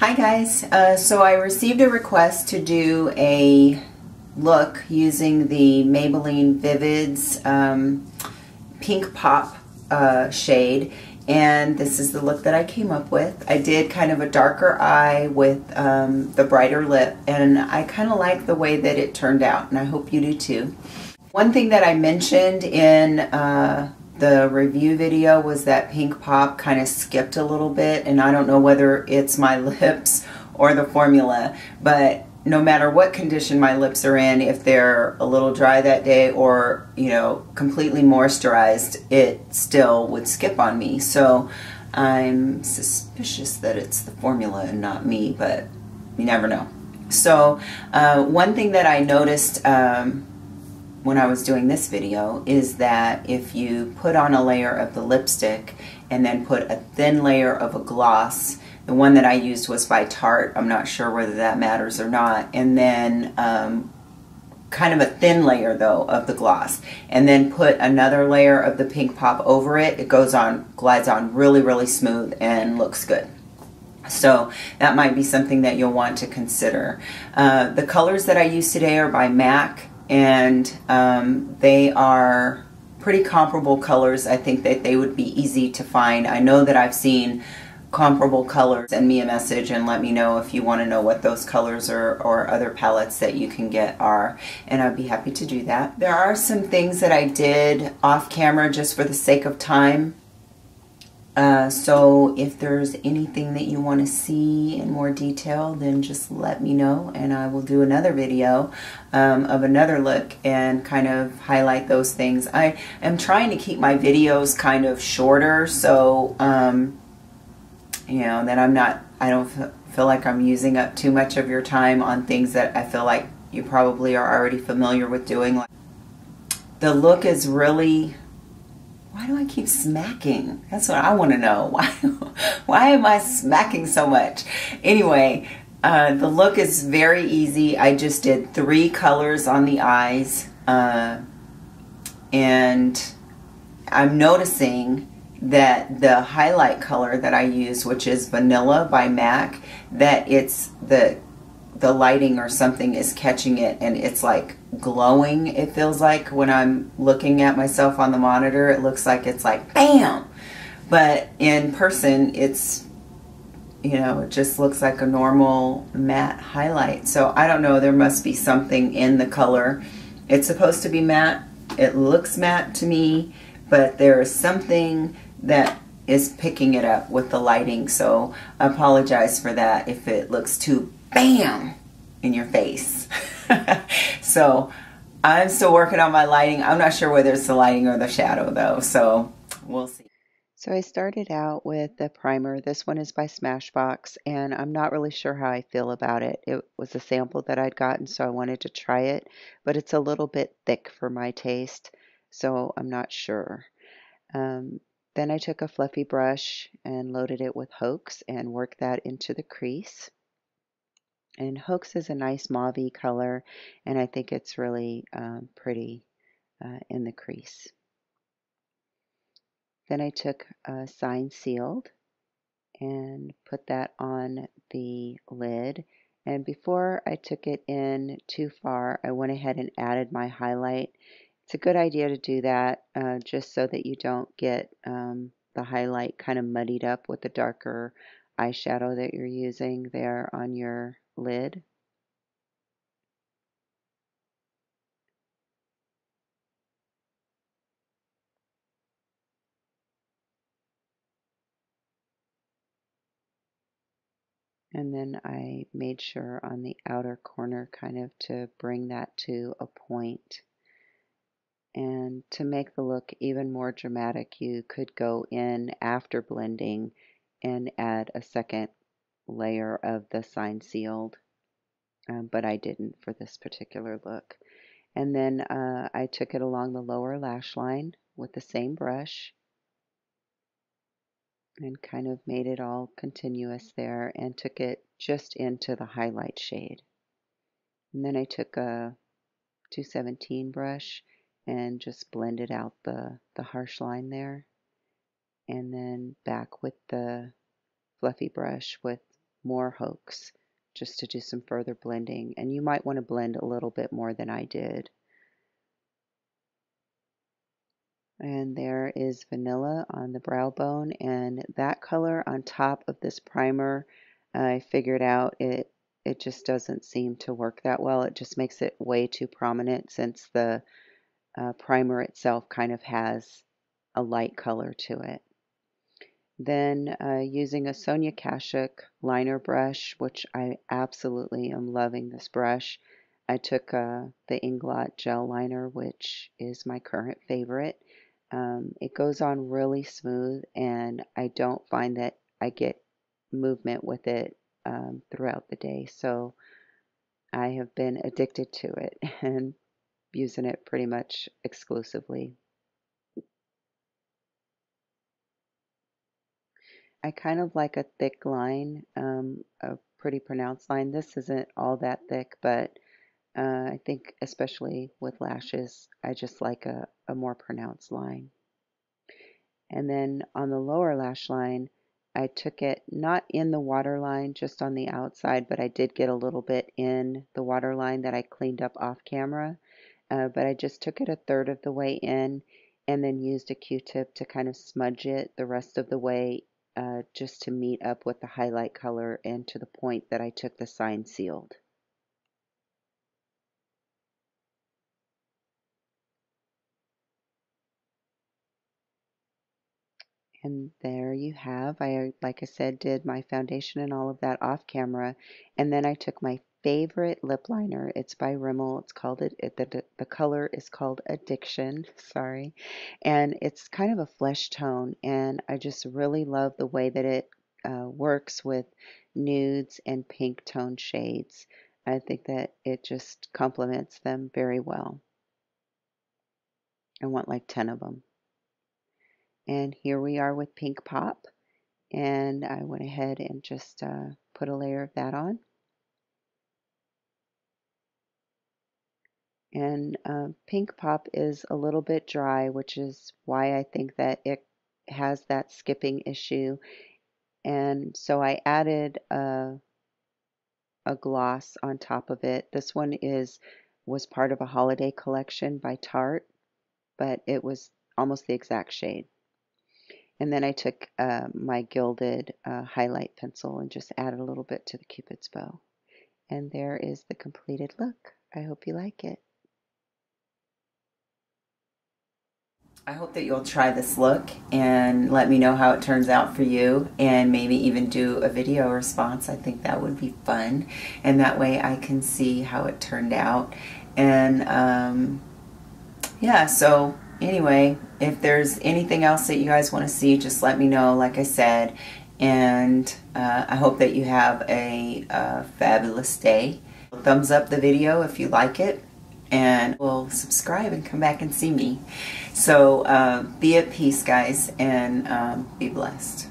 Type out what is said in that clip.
Hi guys, so I received a request to do a look using the Maybelline Vivids Pink Pop shade, and this is the look that I came up with. I did kind of a darker eye with the brighter lip, and I kind of like the way that it turned out, and I hope you do too. One thing that I mentioned in the review video was that Pink Pop kind of skipped a little bit, and I don't know whether it's my lips or the formula, but no matter what condition my lips are in, if they're a little dry that day or, you know, completely moisturized, it still would skip on me. So I'm suspicious that it's the formula and not me, but you never know. So one thing that I noticed when I was doing this video is that if you put on a layer of the lipstick and then put a thin layer of a gloss, the one that I used was by Tarte, I'm not sure whether that matters or not, and then kind of a thin layer though of the gloss, and then put another layer of the Pink Pop over it, it goes on, glides on really smooth and looks good. So that might be something that you'll want to consider. The colors that I use today are by MAC, and they are pretty comparable colors. I think that they would be easy to find. I know that I've seen comparable colors. Send me a message and let me know if you want to know what those colors or other palettes that you can get are, and I'd be happy to do that. There are some things that I did off camera just for the sake of time. So if there's anything that you want to see in more detail, then just let me know and I will do another video of another look and kind of highlight those things. I am trying to keep my videos kind of shorter, so you know, that I don't feel like I'm using up too much of your time on things that I feel like you probably are already familiar with doing. Like, the look is really... Why do I keep smacking? That's what I want to know. Why am I smacking so much? Anyway, the look is very easy. I just did 3 colors on the eyes, and I'm noticing that the highlight color that I use, which is Vanilla by MAC, that it's the lighting or something is catching it, and it's like glowing. It feels like when I'm looking at myself on the monitor, it looks like it's like bam, but in person it's, you know, it just looks like a normal matte highlight. So I don't know, there must be something in the color. It's supposed to be matte, it looks matte to me, but there is something that is picking it up with the lighting, so I apologize for that if it looks too bam in your face. So I'm still working on my lighting. I'm not sure whether it's the lighting or the shadow though, so we'll see. So I started out with the primer. This one is by Smashbox, and I'm not really sure how I feel about it. It was a sample that I'd gotten, so I wanted to try it, but it's a little bit thick for my taste, so I'm not sure. Then I took a fluffy brush and loaded it with Hoax and worked that into the crease. And Hoax is a nice mauve-y color, and I think it's really pretty in the crease. Then I took Sign Sealed and put that on the lid. And before I took it in too far, I went ahead and added my highlight. It's a good idea to do that just so that you don't get the highlight kind of muddied up with the darker eyeshadow that you're using there on your lid. And then I made sure on the outer corner kind of to bring that to a point. And to make the look even more dramatic, you could go in after blending and add a second layer of the Sign Sealed, but I didn't for this particular look. And then I took it along the lower lash line with the same brush and kind of made it all continuous there and took it just into the highlight shade. And then I took a 217 brush and just blended out the harsh line there. And then back with the fluffy brush with more Hoax just to do some further blending. And you might want to blend a little bit more than I did. And there is Vanilla on the brow bone, and that color on top of this primer, I figured out it just doesn't seem to work that well. It just makes it way too prominent, since the primer itself kind of has a light color to it. Then using a Sonia Kashuk liner brush, which I absolutely am loving this brush, I took the Inglot gel liner, which is my current favorite. It goes on really smooth, and I don't find that I get movement with it throughout the day. So I have been addicted to it and using it pretty much exclusively. I kind of like a thick line, a pretty pronounced line. This isn't all that thick, but I think especially with lashes, I just like a more pronounced line. And then on the lower lash line, I took it not in the waterline, just on the outside, but I did get a little bit in the waterline that I cleaned up off camera. But I just took it a third of the way in, and then used a Q-tip to kind of smudge it the rest of the way, just to meet up with the highlight color and to the point that I took the sign sealed. And there you have, like I said, did my foundation and all of that off camera. And then I took my favorite lip liner. It's by Rimmel. It's called the color is called Addiction, sorry. And it's kind of a flesh tone. And I just really love the way that it works with nudes and pink tone shades. I think that it just complements them very well. I want like 10 of them. And here we are with Pink Pop, and I went ahead and just put a layer of that on. And Pink Pop is a little bit dry, which is why I think that it has that skipping issue. And so I added a gloss on top of it. This one was part of a holiday collection by Tarte, but it was almost the exact shade. And then I took my gilded highlight pencil and just added a little bit to the Cupid's bow. And there is the completed look. I hope you like it. I hope that you'll try this look and let me know how it turns out for you, and maybe even do a video response. I think that would be fun, and that way I can see how it turned out. And yeah, so anyway, if there's anything else that you guys want to see, just let me know, like I said. And I hope that you have a fabulous day. Thumbs up the video if you like it, and we'll subscribe and come back and see me. So be at peace, guys, and be blessed.